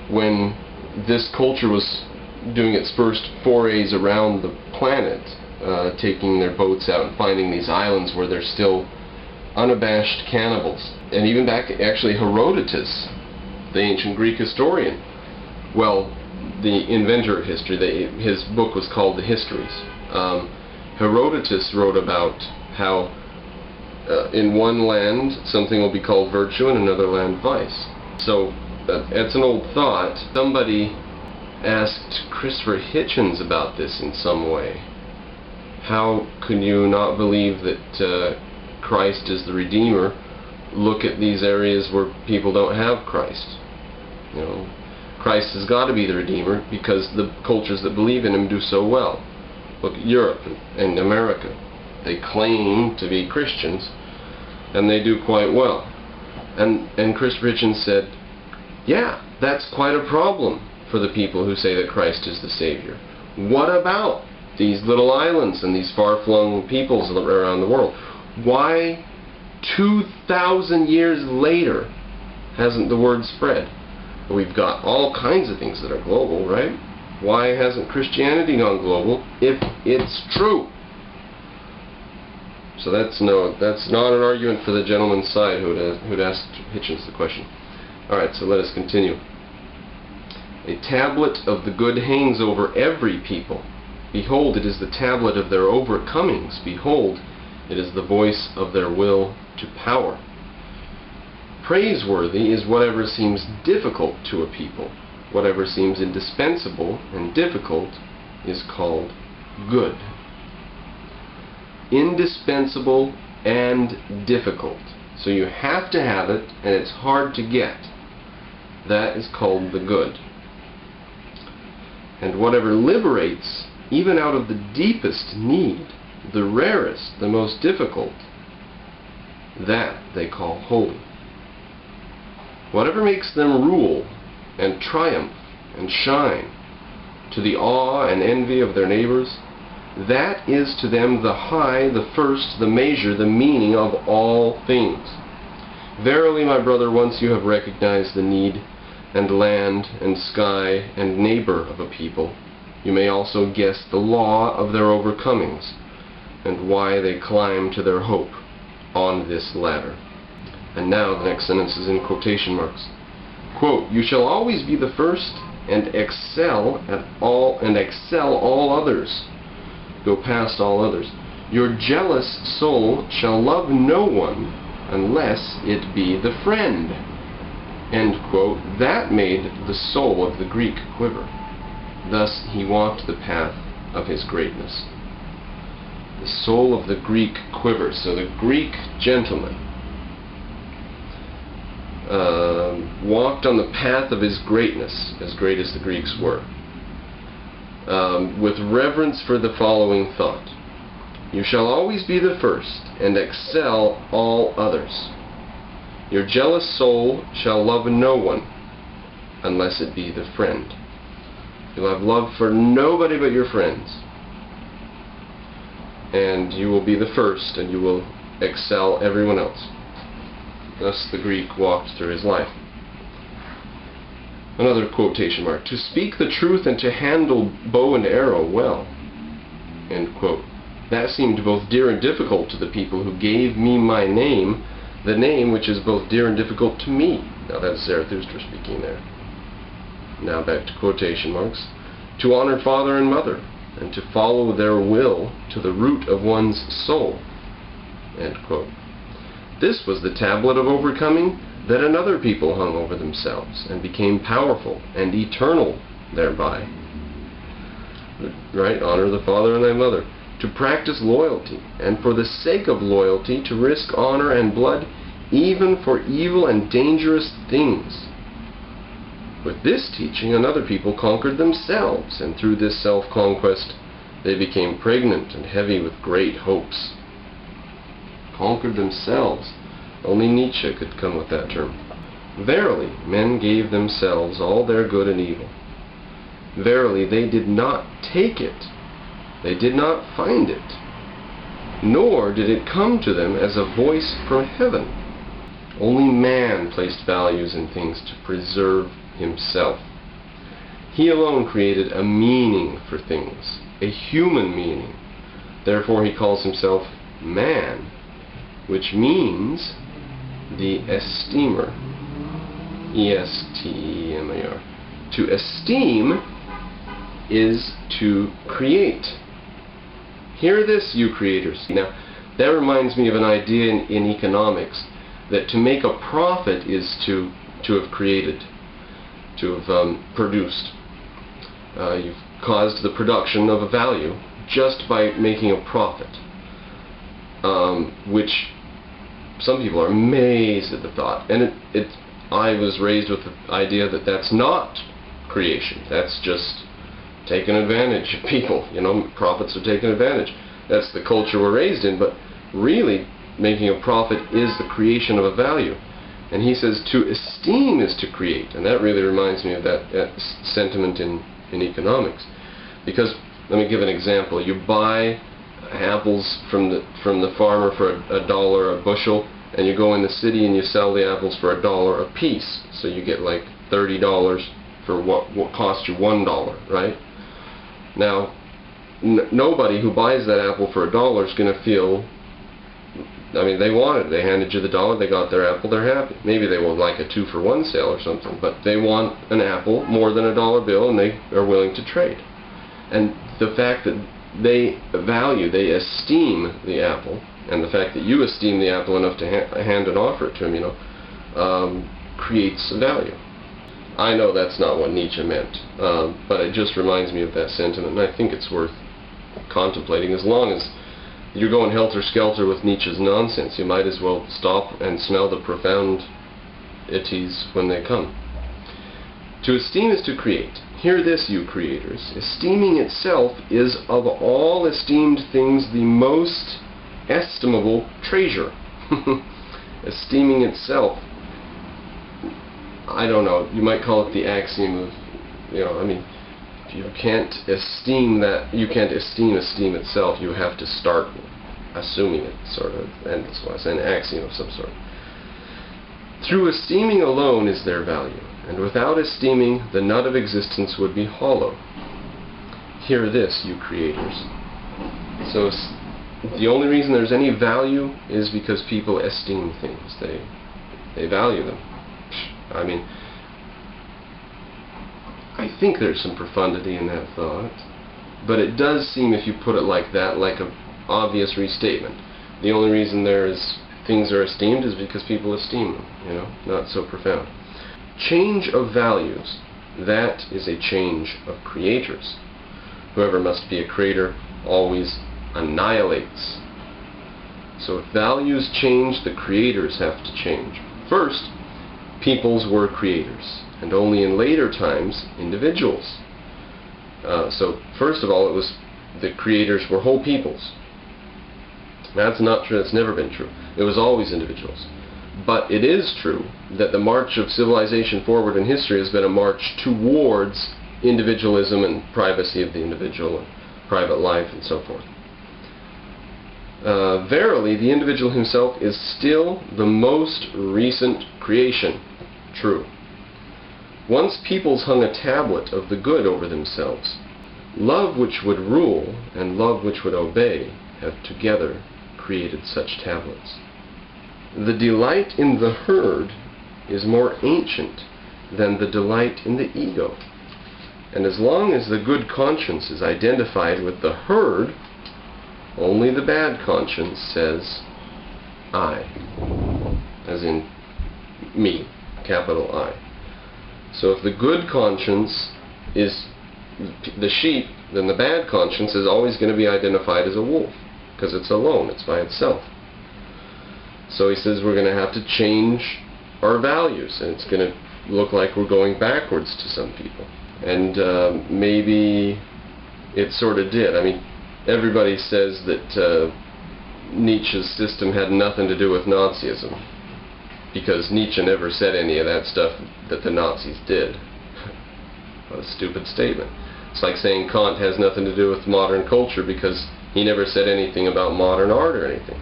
when this culture was doing its first forays around the planet, taking their boats out and finding these islands where they're still unabashed cannibals. And even back, actually, Herodotus, the ancient Greek historian, well, the inventor of history, his book was called The Histories. Herodotus wrote about how in one land something will be called virtue, in another land vice. So it's an old thought. Somebody asked Christopher Hitchens about this in some way. How can you not believe that Christ is the Redeemer? Look at these areas where people don't have Christ. You know, Christ has got to be the Redeemer because the cultures that believe in Him do so well. Look at Europe and America. They claim to be Christians, and they do quite well. And Christopher Hitchens said, yeah, that's quite a problem for the people who say that Christ is the Savior. What about these little islands and these far-flung peoples around the world? Why 2,000 years later hasn't the word spread? We've got all kinds of things that are global, right? Why hasn't Christianity gone global if it's true? So that's not an argument for the gentleman's side who'd asked Hitchens the question. Alright, so let us continue. A tablet of the good hangs over every people. Behold, it is the tablet of their overcomings. Behold, it is the voice of their will to power. Praiseworthy is whatever seems difficult to a people. Whatever seems indispensable and difficult is called good. Indispensable and difficult. So you have to have it, and it's hard to get. That is called the good. And whatever liberates, even out of the deepest need, the rarest, the most difficult, that they call holy. Whatever makes them rule and triumph and shine to the awe and envy of their neighbors, that is to them the high, the first, the measure, the meaning of all things. Verily, my brother, once you have recognized the need and land and sky and neighbor of a people, you may also guess the law of their overcomings and why they climb to their hope on this ladder. And now the next sentence is in quotation marks. Quote, you shall always be the first and excel all others. Go past all others. Your jealous soul shall love no one unless it be the friend. End quote. That made the soul of the Greek quiver. Thus he walked the path of his greatness. The soul of the Greek quiver. So the Greek gentleman walked on the path of his greatness, as great as the Greeks were, with reverence for the following thought. You shall always be the first and excel all others. Your jealous soul shall love no one unless it be the friend. You'll have love for nobody but your friends. And you will be the first and you will excel everyone else. Thus the Greek walked through his life. Another quotation mark. To speak the truth and to handle bow and arrow well. End quote. That seemed both dear and difficult to the people who gave me my name, the name which is both dear and difficult to me. Now that's Zarathustra speaking there. Now back to quotation marks. To honor father and mother, and to follow their will to the root of one's soul. End quote. This was the tablet of overcoming that another people hung over themselves and became powerful and eternal thereby. Right? Honor the father and thy mother. To practice loyalty, and for the sake of loyalty to risk honor and blood, even for evil and dangerous things. With this teaching, another people conquered themselves, and through this self-conquest they became pregnant and heavy with great hopes. Conquered themselves. Only Nietzsche could come with that term. Verily, men gave themselves all their good and evil. Verily, they did not take it. They did not find it. Nor did it come to them as a voice from heaven. Only man placed values in things to preserve himself. He alone created a meaning for things, a human meaning. Therefore he calls himself man, which means the esteemer. E-S-T-E-M-A-R. To esteem is to create. Hear this, you creators. Now, that reminds me of an idea in economics, that to make a profit is to have created, to have produced. You've caused the production of a value just by making a profit, which some people are amazed at the thought. And I was raised with the idea that that's not creation. That's just taking advantage of people. You know, profits are taking advantage. That's the culture we're raised in. But really, making a profit is the creation of a value. And he says to esteem is to create. And that really reminds me of that sentiment in economics. Because, let me give an example. You buy apples from the farmer for $1 a bushel, and you go in the city and you sell the apples for $1 a piece. So you get like $30 for what cost you $1, right? Now, nobody who buys that apple for $1 is going to feel, I mean, they want it. They handed you the $1, they got their apple, they're happy. Maybe they will like a 2-for-1 sale or something, but they want an apple more than a $1 bill, and they are willing to trade. And the fact that they value, they esteem the apple, and the fact that you esteem the apple enough to hand and offer it to them, you know, creates a value. I know that's not what Nietzsche meant, but it just reminds me of that sentiment, and I think it's worth contemplating. As long as you're going helter-skelter with Nietzsche's nonsense, you might as well stop and smell the profundities when they come. To esteem is to create. Hear this, you creators. Esteeming itself is of all esteemed things the most estimable treasure. Esteeming itself, I don't know, you might call it the axiom of, you know, I mean, you can't esteem that, you can't esteem itself, you have to start assuming it, sort of, and that's why I say an axiom of some sort. Through esteeming alone is their value, and without esteeming, the nut of existence would be hollow. Hear this, you creators. So the only reason there's any value is because people esteem things. They value them. I mean, I think there's some profundity in that thought, but it does seem, if you put it like that, like an obvious restatement. The only reason things are esteemed is because people esteem them, you know, not so profound. Change of values, that is a change of creators. Whoever must be a creator always annihilates. So if values change, the creators have to change. First, peoples were creators, and only in later times, individuals. So first of all, it was the creators were whole peoples. That's not true. That's never been true. It was always individuals. But it is true that the march of civilization forward in history has been a march towards individualism and privacy of the individual and private life and so forth. Verily, the individual himself is still the most recent creation. True. Once peoples hung a tablet of the good over themselves. Love which would rule and love which would obey have together created such tablets. The delight in the herd is more ancient than the delight in the ego. And as long as the good conscience is identified with the herd, only the bad conscience says, I, as in me, capital I. So if the good conscience is the sheep, then the bad conscience is always going to be identified as a wolf, because it's alone, it's by itself. So he says we're going to have to change our values, and it's going to look like we're going backwards to some people. And maybe it sort of did. I mean, everybody says that Nietzsche's system had nothing to do with Nazism, because Nietzsche never said any of that stuff that the Nazis did. What a stupid statement. It's like saying Kant has nothing to do with modern culture because he never said anything about modern art or anything.